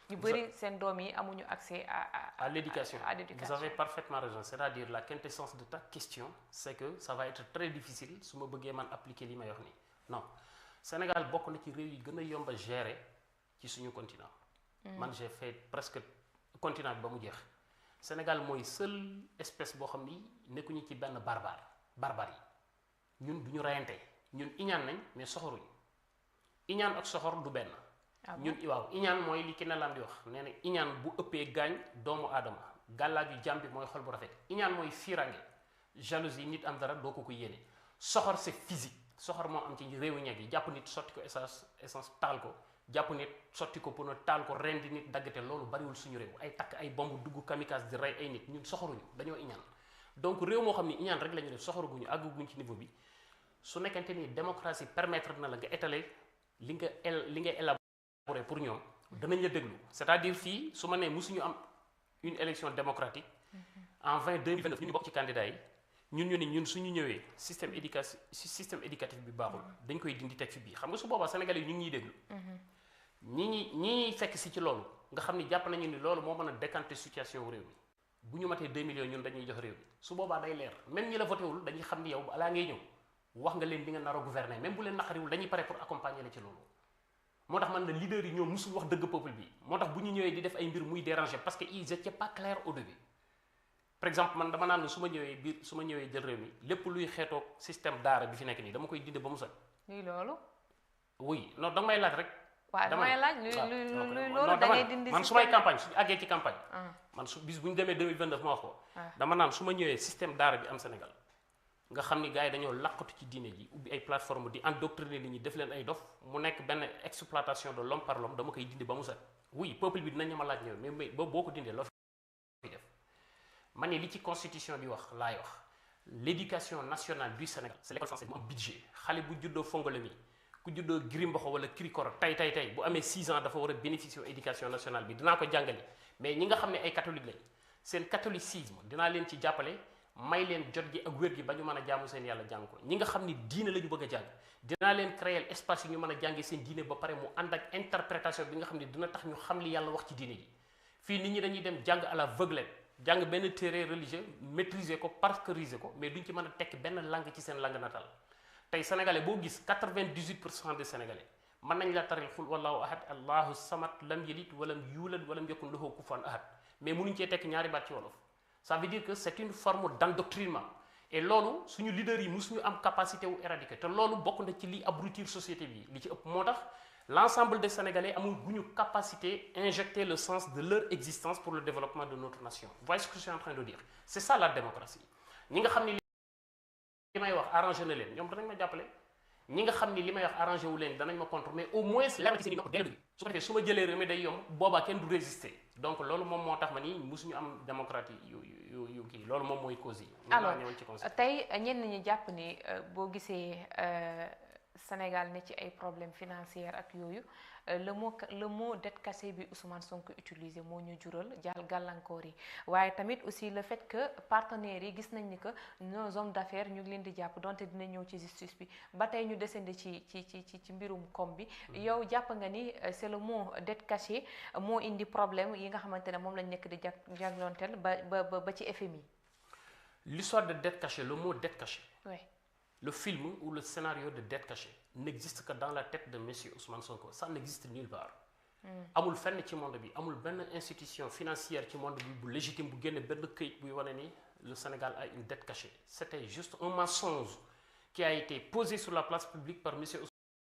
ñu bëri seen doom yi amuñu accès à l'éducation. à l'éducation. Vous avez parfaitement raison, c'est-à-dire la quintessence de ta question c'est que ça va être très difficile su ma bëggee man appliquer li may wax nii non Sénégal bokk na ci réew yi gën a yomb a gérer ci suñu continent. man j'ai fait presque continent bi ba mu jeex. Sénégal mooy seule espèce boo xam ni nekkuñu ci benn barbar yi ñun du ñu reyante ñun iñaan nañ mais soxoruñ iñaan ak soxor du benn. ñun waaw iñaan mooy li ki ne lam di wax nee na iñaan bu ëppee gaañ doomu aadama gàllaaju jàmm bi mooy xol bu rafet iñaan mooy fiirange jalousie nit am dara doo ko yéene soxor c'est physique soxor moo am ci réewu ñeg yi jàpp nit sotti ko essence taal ko jàpp nit sotti ko pour taal ko rendi nit daggate loolu bariwul suñu réew ay takk ay bomb dugg kamikaze di rey ay nit ñun soxoruñu dañoo iñaan donc réew moo xam ni iñaan rek la ñu def soxoruguñu àgguguñ ci niveau bi su nekkante ni démocratie permettre na la nga étaler li nga élaborer pour ñoom danañ la déglu c'est-à-dire fii su ma nee musuñu am une élection démocratique en 2029 ñu bokk ci candidat yi ñu ni ñun suñu ñëwee système éducatif bi baaxul dañ koy dindi teg fi bii xam nga su boobaa Sénégalais yi ñu ngi ñuy déglu ñi fekk si ci loolu nga xam ni jàpp nañu ni loolu moo mën a décanter situation réew mi bu ñu matee 2 millions ñun dañuy jox réew mi su boobaa day leer même ñi la voté wul dañuy xam ni yow balaa ngay ñëw wax nga leen di nga nar a gouverner même bu leen naqariwul dañuy pare pour accompagner la ci loolu moo tax man la leader yi ñoom musul wax dëgg peuple bi moo tax bu ñu ñëwee di def ay mbir muy déranger parce que ils étaient pas clairs au début par exemple man dama naan su ma ñëwee jël réew mi lépp luy xeetoog système daara bi fi nekk nii dama koy dindi ba mu set. lii loolu. oui non danga may laaj rek. waaw damay laaj luy loolu da ngay dindi man su may campagne su àggee ci campagne. man su bis bu ñu demee 2029 ma wax ko. dama naan su ma ñëwee système daara bi am Sénégal nga xam ni gars yi dañoo laqatu ci diine ji ubbi ay plateforme di endoctriner nit ñi def leen ay dof mu nekk benn exploitation de l'homme par l'homme dama koy dindi ba mu set. oui peuple bi dinañ ma laaj ñëw mais boo ko dindee loo fi def ma ne li ci constitution bi wax laay wax l'éducation nationale du Sénégal c'est l'école française mu am budget xale bu juddoo Fongolemi mi ku juddoo Girimboxo wala Kirikoro tey bu amee 6 ans dafa war a bénéficier éducation nationale bi dinaa ko jàngale mais ñi nga xam ne ay catholique lañ seen catholicisme dinaa leen ci jàppale may leen jot gi ak wér gi ba ñu mën a jaamu seen yàlla jàng ko ñi nga xam ni diine la ñu bëgg a jàng dinaa leen créer espace yi ñu mën a jàngee seen diine ba pare mu ànd ak interprétation bi nga xam ne dina tax ñu xam li yàlla wax ci diine ji fii nit ñi dañuy dem jàng à l'aveuglette jàng benn téere religieux maîtriser ko parceriser ko mais duñ ci mën a tekk benn langue ci seen langue natale tey sénégalais boo gis 98% des sénégalais mën nañ la taril xul wallahu ahad allahu samad lam yalid walam yulad walam yakun lahu kufuwan ahad mais mënuñ cee tekk ñaari baat ci wolof ça veut dire que c'est une forme d'endoctrinement et loolu suñu leaders yi musuñu am capacité wu éradiquer te loolu bokk na ci li abrutir société bi li ci ëpp moo tax l'ensemble des Sénégalais amul guñu capacité injecter le sens de leur existence pour le développement de notre nation vous voyez ce que je suis en train de dire c'est ça la démocratie ñi nga xam ni li may wax arrangé na leen ñoom danañ ma jàppale ñi nga xam ni li may wax arrangé wu leen danañ ma contre mais au moins leer na ci seen i nopp dès le début su ko defee su ma jëlee réew mi day yomb boobaa kenn du résister donc loolu moom moo tax ma ni musuñu am démocratie yu kii loolu moom mooy cause yi. alors tey ñenn ñi jàpp ni boo gisee Sénégal ne ci ay problèmes financiers ak yooyu le mot dette cassée bi Ousmane Sonko utilisé moo ñu jural gàllankoor yi waaye tamit aussi le fait que partenaires yi gis nañ ni que nos hommes d'affaires ñu ngi leen di jàpp donte dina ñëw ci justice bi ba tey ñu desandi ci mbirum koom bi yow jàpp nga ni c'est le mot dette cachée moo indi problème yi nga xamante ne moom lañ nekk di jàngloonteel ba ci FMI. L'histoire de dette cachée, le mot dette cachée. Oui. Le film ou le scénario de dette cachée n'existe que dans la tête de monsieur Ousmane Sonko. Ça n'existe nulle part. amul fenn ci monde bi amul benn institution financière ci monde bi bu légitime bu génne benn këyit buy wane ni le Sénégal a une dette cachée. C'était juste un mensonge qui a été posé sur la place publique par monsieur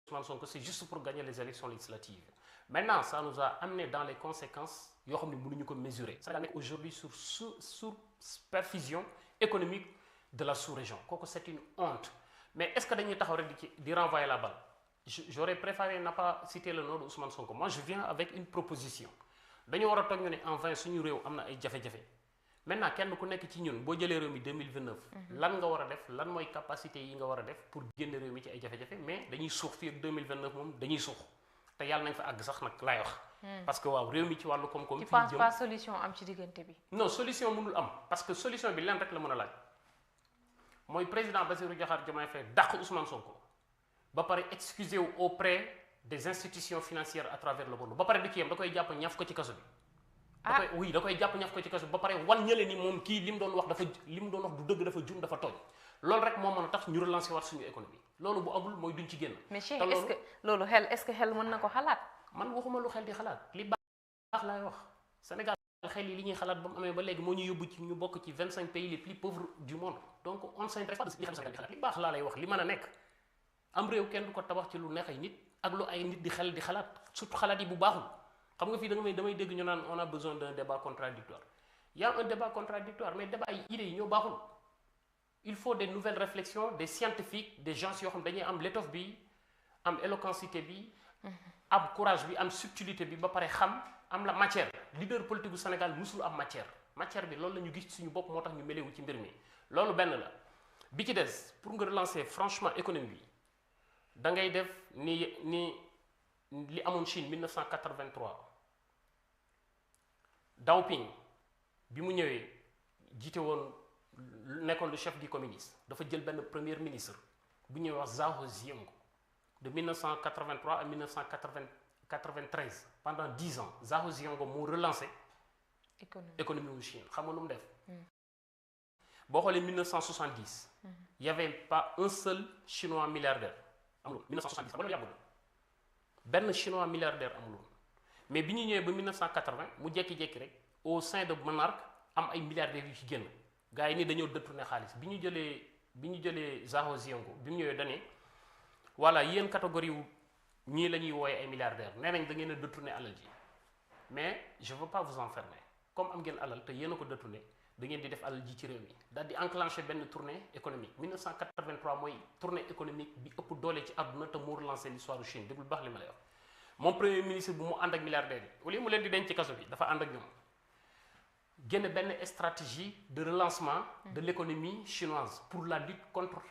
Ousmane Sonko. C'est juste pour gagner les élections législatives. Maintenant, ça nous a amené dans les conséquences yoo xam ne mënuñu ko mesurer. Sénégal nekk aujourd'hui sur perfusion économique de la sous-région. Kooku c'est une honte. Mais est-ce que dañuy taxaw rek di renvoyer la balle? J'aurais préféré ne pas citer le nom de Ousmane Sonko. Moi, je viens avec une proposition. dañu war a toog ñu ne en vain suñu réew am na ay jafe-jafe. Maintenant kenn ku nekk ci ñun boo jëlee réew mi 2029. lan nga war a def lan mooy capacité yi nga war a def pour génn réew mi ci ay jafe-jafe mais dañuy suux fii ak 2029 moom dañuy suux te yàlla nañ fa àgg sax nag laay wax. parce que waaw réew mi ci wàllu koom-koom. tu penses pas solution am ci diggante bi. non solution mënul am parce que solution bi leen rek la mën a laaj mooy président Bassirou Diomaye Faye dàq Ousmane Sonko ba pare excusé wu auprès des institutions financières à travers le monde ba pare du ci yem da koy jàpp ñaf ko ci kaso bi. da koy jàpp ñaf ko ci kaso bi ba pare wan ñële ni moom kii li mu doon wax du dëgg dafa jum dafa tooñ loolu rek moo mën a tax ñu relancer waat suñu économie loolu bu amul mooy duñ ci génn. mais Cheikh est-ce que xel mën na ko xalaat. man waxuma lu xel di xalaat li baax laay wax Sénégal xel yi li ñuy xalaat ba mu amee ba léegi moo ñu yóbbu ci ñu bokk ci 25 pays les plus pauvres du monde donc on s'intéresse pas de li xel Sénégal di xalaat li baax laa lay wax li mën a nekk am réew kenn du ko tabax ci lu neex ay nit ak lu ay nit di xalaat surtout xalaat yi bu baaxul xam nga fii damay dégg ñu naan on a besoin d'un débat contradictoire il y a un débat contradictoire mais débat yi idées yi ñoo baaxul il faut des nouvelles réflexions des scientifiques des gens yoo xam dañuy am l'étoffe bi am éloquencité bi am courage bi am subtilité bi ba pare xam am la matière leader politique bu Sénégal musul am matière bi loolu la ñu gis suñu bopp moo tax ñu melewu ci mbir mi loolu benn la bi ci des pour nga relancer franchement économie bi da ngay def ni li amoon Chine 1983 Deng Xiaoping bi mu ñëwee jiite woon nekkoon le chef du communisme dafa jël benn premier ministre bu ñuy wax Zhao Ziyang de 1983 à 1993 pendant 10 ans Zhao Ziyang moo relancé économie wu Chine xam nga nu mu def boo xoolee 1970 y avait pas un seul chinois milliardaire amul 1970 xam nga loolu yàggul benn chinois milliardaire amul woon mais bi ñu ñëwee ba 1980 mu jékki-jékki rek au sein de monarque am ay milliardaires yu ci génn gars yi ni dañoo détourné xaalis bi ñu jëlee Zhao Ziyang bi mu ñëwee dañee voilà yéen catégorie wu ñii la ñuy wooye ay milliardaires nee nañ da ngeen a détourné alal ji mais je veux pas vous enfermer comme am ngeen alal te yéen a ko détourné da ngeen di def alal ji ci réew mi daal di enclenché benn tournée économique 1983 mooy tournée économique bi ëpp doole ci àdduna te mu relancé l'histoire du Chine déglu baax li ma lay wax moom premier ministre bu mu ànd ak milliardaires yi au lieu mu leen di denc ci kaso bi dafa ànd ak ñoom génne benn stratégie de relancement de l'économie chinoise pour la lutte contre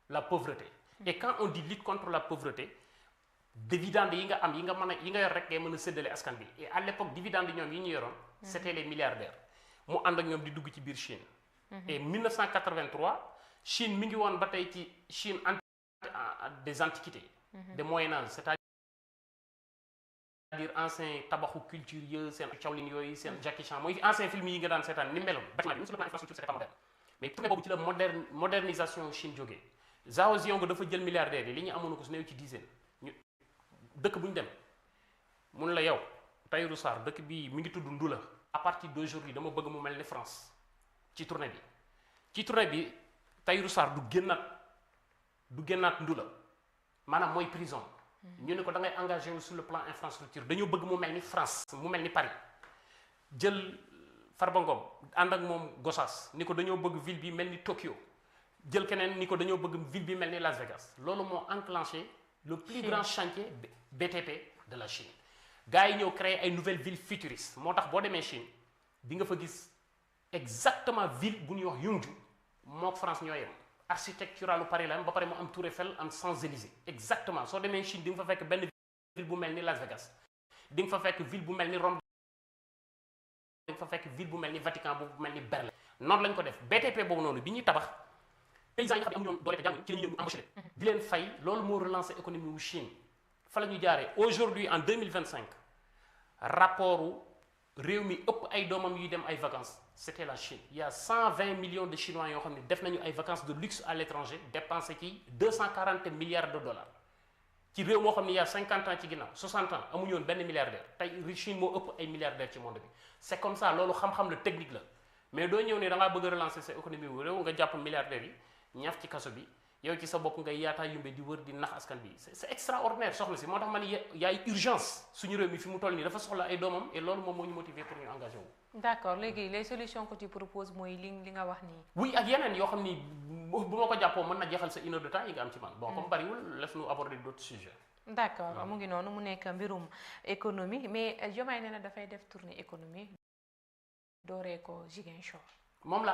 la pauvreté et quand on dit lutte contre la pauvreté dividende yi nga am yi nga yor rek ngay mën a séddale askan bi et à l'époque dividende ñoom yi ñu yoroon c'était les milliardaires mu ànd ak ñoom di dugg ci biir Chine et 1983 Chine mi ngi woon ba tey ci Chine des antiquités des Moyen Âge c'est-à-dire ancien tabaxu culture yooyu seen Shaolin yooyu seen Jackie Chan mooy ancien film yi nga daan seetaan ni meloon bâtiment bi même sur le plan infrastructure c'était pas moderne mais tournée boobu ci la modernisation Chine jógee Zhao Ziyang dafa jël milliardaires yi li ñu amoon ko su néew ci dizaine ñu dëkk bu ñu dem mun la yow Tahirou Sarr dëkk bi mi ngi tudd Ndula à partir d'aujourd'hui dama bëgg mu mel ni France ci tournée bi Tahirou Sarr du génnaat Ndula maanaam mooy prison ñu ne ko da ngay engagé wu sur le plan infrastructure dañoo bëgg mu mel ni France mu mel ni Paris jël Farba Ngom ànd ak moom Gossas ni ko dañoo bëgg ville bi mel ni Tokyo jël keneen ni ko dañoo bëgg ville bi mel ni Las Vegas loolu moo enclenché le plus grand chantier BTP de la Chine gars yi ñëw créer ay nouvelles villes futuristes moo tax boo demee Chine di nga fa gis exactement ville bu ñuy wax Yongju mook France ñoo yem architecturalu Paris la am ba pare mu am Tour Eiffel am Champs-Élysées exactement soo demee Chine di nga fa fekk benn ville bu mel ni Las Vegas di nga fa fekk ville bu mel ni Rome di nga fa fekk ville bu mel ni Vatican bu mel ni Berlin noonu lañ ko def BTP boobu noonu bi ñuy tabax paysans yi nga xam ne amuñu doole te jàng ci la ñu embauché di leen fay loolu moo relancé économie wu Chine fa la ñu jaaree aujourd'hui en 2025 rapportu réew mi ëpp ay doomam yuy dem ay vacances c'était la Chine il y a 120 millions de Chinois yoo xam ne def nañu ay vacances de luxe à l'étranger dépensé ci 240 milliards de dollars ci réew moo xam ne il y a 50 ans ci ginnaaw 60 ans amuñu woon benn milliardaire tey Chine moo ëpp ay milliardaires ci monde bi c'est comme ça loolu xam-xam la technique la mais doo ñëw ne da ngaa bëgg a relancer sa économie wu réew nga jàpp milliardaires yi ñaaf ci kaso bi yow ci sa bopp nga yaataa yumbe di wër di nax askan bi c'est extraordinaire soxna si moo tax ma ne y a urgence suñu réew mi fi mu toll nii dafa soxla ay doomam et loolu moom moo ñu motiver pour ñu engagé wu. d'accord léegi les solutions que tu proposes mooy li nga wax nii. oui ak yeneen yoo xam ni bu ma ko jàppoo mën na jeexal sa 1 heure de temps yi nga am ci man. bon comme bariwul laisse-nous aborder d'autres sujets. d'accord mu ngi noonu mu nekk mbirum économie mais Diomaye nee na dafay def tournée économie dooree ko Ziguinchor. moom la